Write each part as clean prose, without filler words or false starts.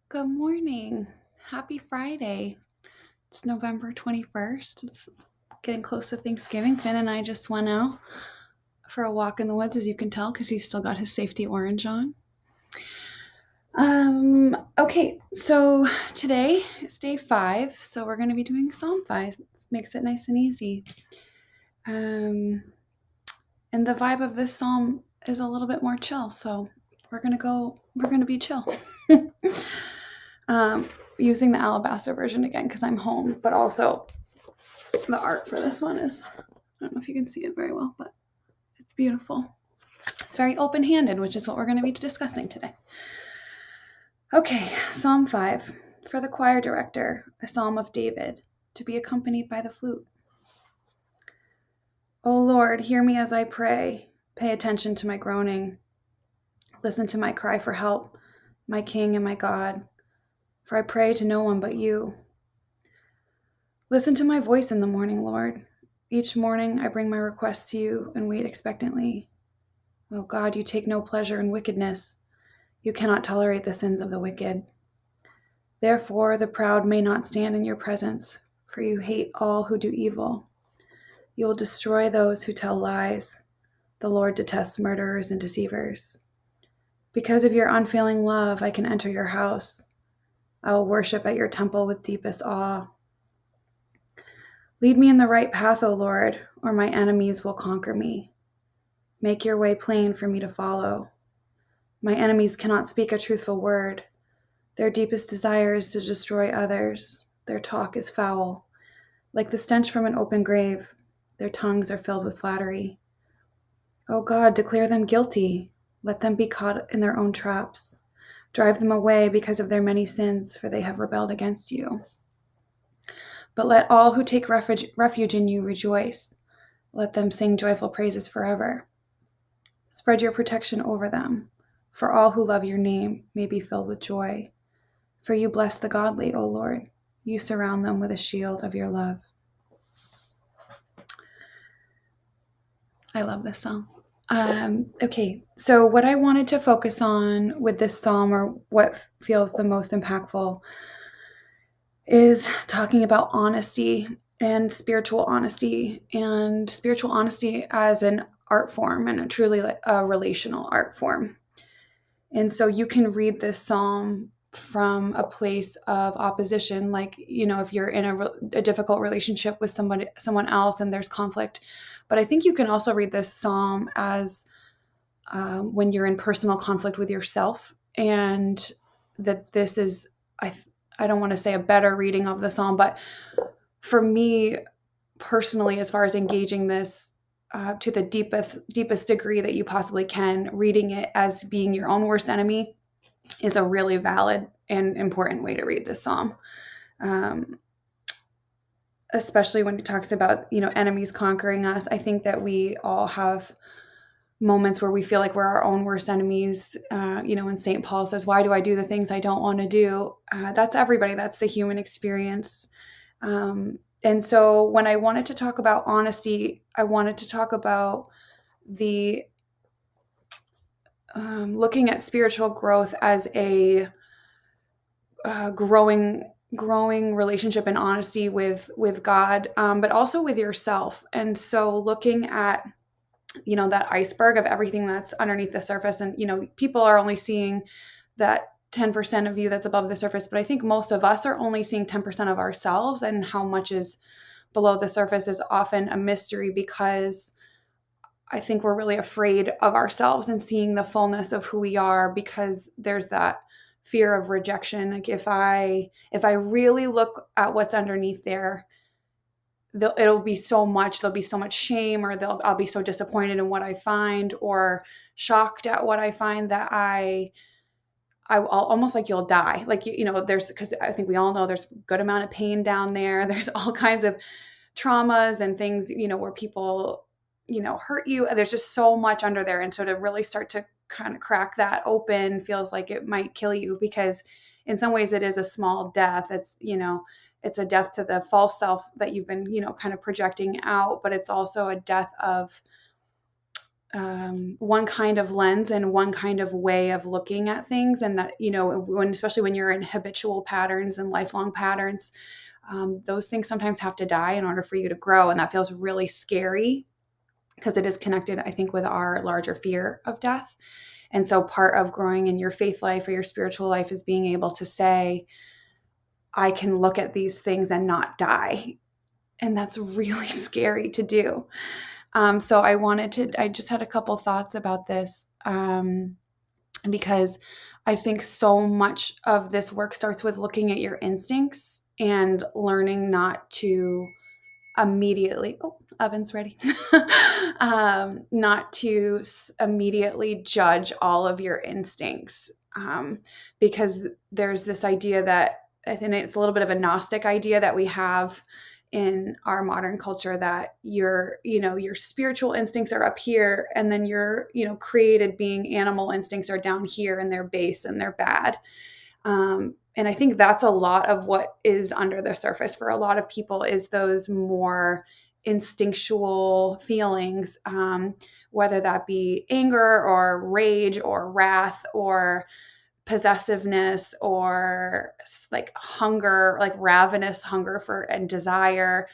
Good morning. Happy Friday. It's November 21st. It's getting close to Thanksgiving. Finn and I just went out for a walk in the woods, as you can tell, because he's still got his safety orange on. Okay, so today is day 5, so we're going to be doing Psalm 5. Makes it nice and easy. And the vibe of this psalm is a little bit more chill, so we're going to be chill. Using the Alabaster version again because I'm home, but also the art for this one is, I don't know if you can see it very well, but it's beautiful. It's very open-handed, which is what we're going to be discussing today. Okay, Psalm 5. For the choir director, a psalm of David, to be accompanied by the flute. O Lord, hear me as I pray. Pay attention to my groaning. Listen to my cry for help, my King and my God, for I pray to no one but you. Listen to my voice in the morning, Lord. Each morning I bring my requests to you and wait expectantly. O God, you take no pleasure in wickedness. You cannot tolerate the sins of the wicked. Therefore, the proud may not stand in your presence, for you hate all who do evil. You will destroy those who tell lies. The Lord detests murderers and deceivers. Because of your unfailing love, I can enter your house. I will worship at your temple with deepest awe. Lead me in the right path, O Lord, or my enemies will conquer me. Make your way plain for me to follow. My enemies cannot speak a truthful word. Their deepest desire is to destroy others. Their talk is foul. Like the stench from an open grave, their tongues are filled with flattery. O God, declare them guilty. Let them be caught in their own traps. Drive them away because of their many sins, for they have rebelled against you. But let all who take refuge in you rejoice. Let them sing joyful praises forever. Spread your protection over them, for all who love your name may be filled with joy. For you bless the godly, O Lord. You surround them with a shield of your love. I love this song. Okay, so what I wanted to focus on with this psalm, or what feels the most impactful, is talking about honesty and spiritual honesty as an art form, and a truly a relational art form. And so you can read this psalm from a place of opposition, like, if you're in a difficult relationship with someone else and there's conflict. But I think you can also read this psalm as when you're in personal conflict with yourself, and that this is, I don't want to say a better reading of the psalm, but for me personally, as far as engaging this to the deepest degree that you possibly can, reading it as being your own worst enemy is a really valid and important way to read this psalm. Especially when it talks about, enemies conquering us. I think that we all have moments where we feel like we're our own worst enemies. When St. Paul says, why do I do the things I don't want to do? That's everybody. That's the human experience. And so when I wanted to talk about honesty, I wanted to talk about the looking at spiritual growth as a growing relationship and honesty with God, but also with yourself. And so looking at that iceberg of everything that's underneath the surface, and people are only seeing that 10% of you that's above the surface, but I think most of us are only seeing 10% of ourselves, and how much is below the surface is often a mystery, because I think we're really afraid of ourselves and seeing the fullness of who we are, because there's that fear of rejection. Like if I really look at what's underneath there, there'll be so much shame, or I'll be so disappointed in what I find, or shocked at what I find, that I'll almost like you'll die. Like, there's, because I think we all know there's a good amount of pain down there. There's all kinds of traumas and things, where people, hurt you. There's just so much under there. And so to really start to kind of crack that open feels like it might kill you, because in some ways it is a small death. It's a death to the false self that you've been, kind of projecting out, but it's also a death of one kind of lens and one kind of way of looking at things. And that, especially when you're in habitual patterns and lifelong patterns, those things sometimes have to die in order for you to grow. And that feels really scary because it is connected, I think, with our larger fear of death. And so part of growing in your faith life or your spiritual life is being able to say, I can look at these things and not die. And that's really scary to do. So I just had a couple thoughts about this because I think so much of this work starts with looking at your instincts and learning not to immediately, oven's ready, not to immediately judge all of your instincts, because there's this idea that, I think it's a little bit of a Gnostic idea that we have in our modern culture, that your spiritual instincts are up here, and then your, created being animal instincts are down here, and they're base and they're bad. And I think that's a lot of what is under the surface for a lot of people, is those more instinctual feelings, whether that be anger or rage or wrath or possessiveness or like hunger, like ravenous hunger for and desire,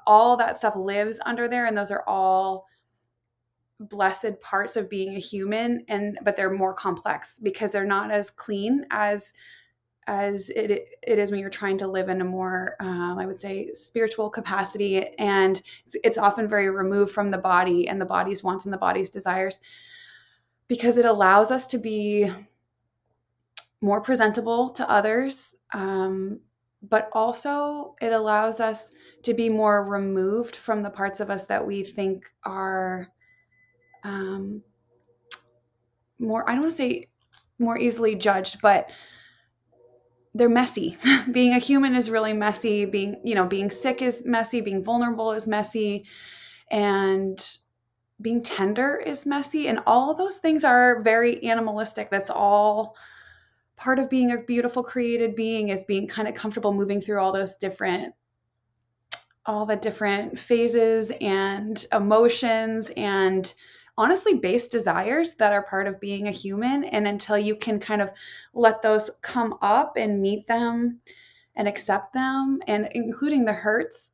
all that stuff lives under there. And those are all blessed parts of being a human, but they're more complex because they're not as clean as it is when you're trying to live in a more, I would say, spiritual capacity. And it's often very removed from the body and the body's wants and the body's desires, because it allows us to be more presentable to others. But also it allows us to be more removed from the parts of us that we think are more, I don't want to say more easily judged, but they're messy. Being a human is really messy. Being sick is messy. Being vulnerable is messy. And being tender is messy. And all of those things are very animalistic. That's all part of being a beautiful created being, is being kind of comfortable moving through all the different phases and emotions and honestly base desires that are part of being a human. And until you can kind of let those come up and meet them and accept them, and including the hurts,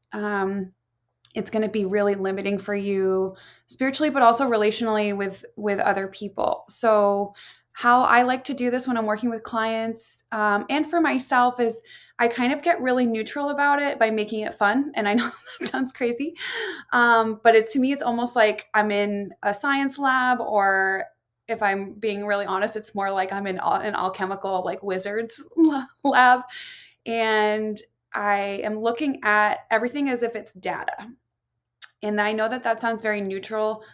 it's going to be really limiting for you spiritually, but also relationally with other people. So how I like to do this when I'm working with clients, and for myself, is I kind of get really neutral about it by making it fun. And I know that sounds crazy, but to me, it's almost like I'm in a science lab, or if I'm being really honest, it's more like I'm in an alchemical, like wizards lab. And I am looking at everything as if it's data. And I know that sounds very neutral,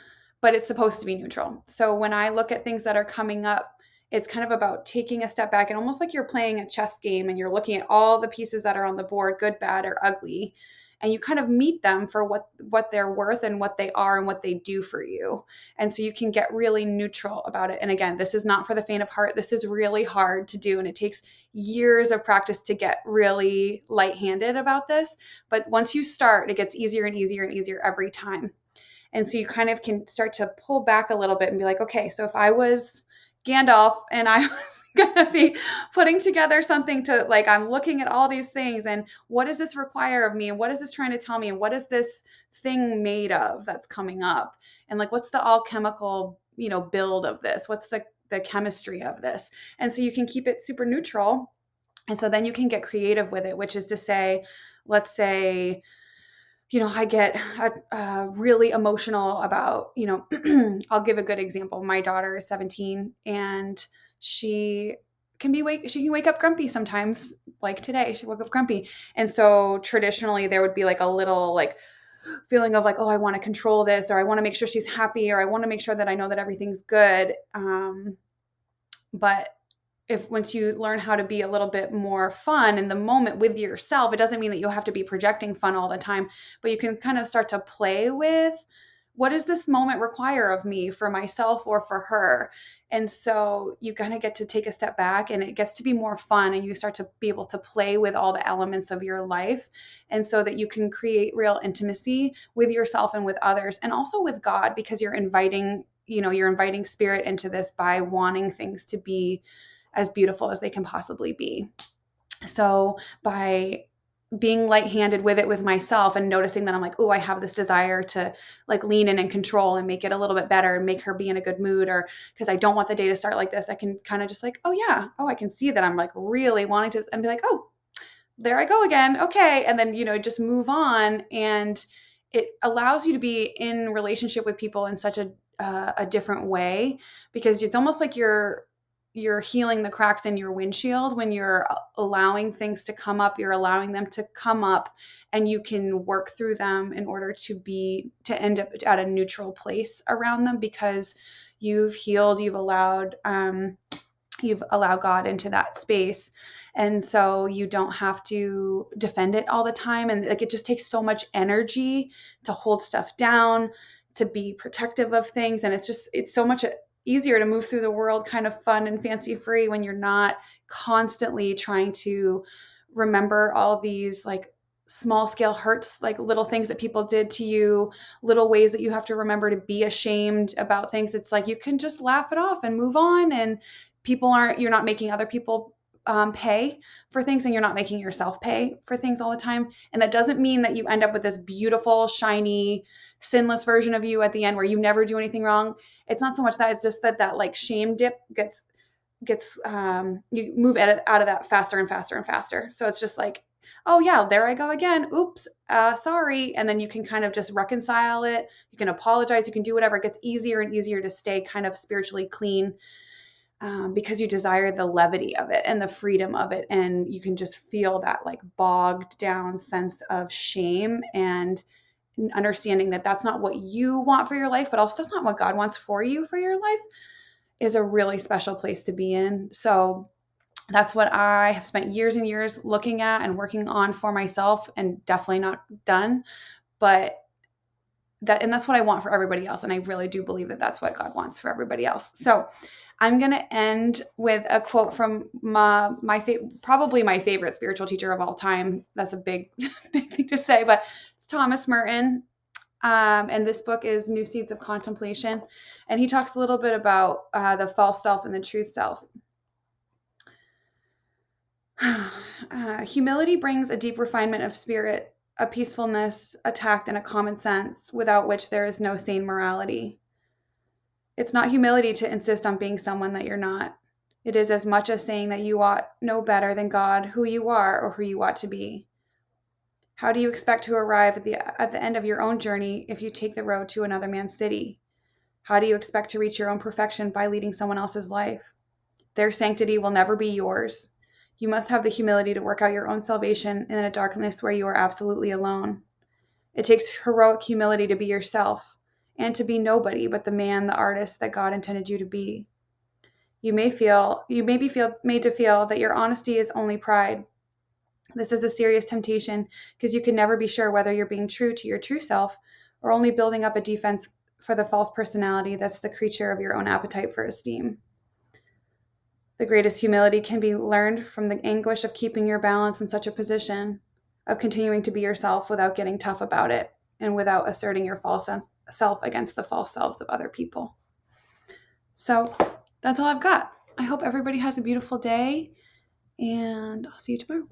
but it's supposed to be neutral. So when I look at things that are coming up, it's kind of about taking a step back, and almost like you're playing a chess game and you're looking at all the pieces that are on the board, good, bad, or ugly, and you kind of meet them for what they're worth and what they are and what they do for you. And so you can get really neutral about it. And again, this is not for the faint of heart. This is really hard to do, and it takes years of practice to get really light-handed about this. But once you start, it gets easier and easier and easier every time. And so you kind of can start to pull back a little bit and be like, okay, so if I was Gandalf and I was going to be putting together something to, like, I'm looking at all these things, and what does this require of me? And what is this trying to tell me? And what is this thing made of that's coming up? And like, what's the alchemical, build of this? What's the chemistry of this? And so you can keep it super neutral. And so then you can get creative with it, which is to say, let's say, I get really emotional about, I'll give a good example. My daughter is 17, and she can wake up grumpy sometimes. Like today, she woke up grumpy. And so traditionally there would be like a little like feeling of like, oh, I want to control this, or I want to make sure she's happy, or I want to make sure that I know that everything's good. But once you learn how to be a little bit more fun in the moment with yourself, it doesn't mean that you'll have to be projecting fun all the time, but you can kind of start to play with, what does this moment require of me for myself or for her? And so you kind of get to take a step back, and it gets to be more fun, and you start to be able to play with all the elements of your life. And so that you can create real intimacy with yourself and with others, and also with God, because you're inviting you're inviting spirit into this by wanting things to be as beautiful as they can possibly be. So by being light-handed with it with myself and noticing that I'm like, oh, I have this desire to like lean in and control and make it a little bit better and make her be in a good mood, or because I don't want the day to start like this, I can kind of just like, oh yeah, oh, I can see that I'm like really wanting to, and be like, oh, there I go again. Okay. And then, just move on. And it allows you to be in relationship with people in such a different way, because it's almost like you're healing the cracks in your windshield when you're allowing things to come up. You're allowing them to come up, and you can work through them in order to end up at a neutral place around them, because you've healed, you've allowed God into that space. And so you don't have to defend it all the time. And like, it just takes so much energy to hold stuff down, to be protective of things. And it's so much easier to move through the world kind of fun and fancy free when you're not constantly trying to remember all these like small scale hurts, like little things that people did to you, little ways that you have to remember to be ashamed about things. It's like you can just laugh it off and move on, and you're not making other people pay for things, and you're not making yourself pay for things all the time. And that doesn't mean that you end up with this beautiful, shiny, sinless version of you at the end where you never do anything wrong. It's not so much that, it's just that like shame dip gets you move out of that faster and faster and faster. So it's just like, oh yeah, there I go again. Oops, sorry. And then you can kind of just reconcile it. You can apologize. You can do whatever. It gets easier and easier to stay kind of spiritually clean, because you desire the levity of it and the freedom of it. And you can just feel that like bogged down sense of shame, and understanding that that's not what you want for your life, but also that's not what God wants for you for your life, is a really special place to be in. So that's what I have spent years and years looking at and working on for myself, and definitely not done. But that's what I want for everybody else. And I really do believe that that's what God wants for everybody else. So I'm going to end with a quote from probably my favorite spiritual teacher of all time. That's a big, big thing to say, but it's Thomas Merton. And this book is New Seeds of Contemplation. And he talks a little bit about the false self and the truth self. Humility brings a deep refinement of spirit, a peacefulness, a tact, and a common sense, without which there is no sane morality. It's not humility to insist on being someone that you're not. It is as much as saying that you ought know better than God who you are or who you ought to be. How do you expect to arrive at the end of your own journey if you take the road to another man's city? How do you expect to reach your own perfection by leading someone else's life? Their sanctity will never be yours. You must have the humility to work out your own salvation in a darkness where you are absolutely alone. It takes heroic humility to be yourself, and to be nobody but the man, the artist that God intended you to be. You may be made to feel that your honesty is only pride. This is a serious temptation, because you can never be sure whether you're being true to your true self or only building up a defense for the false personality that's the creature of your own appetite for esteem. The greatest humility can be learned from the anguish of keeping your balance in such a position, of continuing to be yourself without getting tough about it, and without asserting your false self against the false selves of other people. So that's all I've got. I hope everybody has a beautiful day, and I'll see you tomorrow.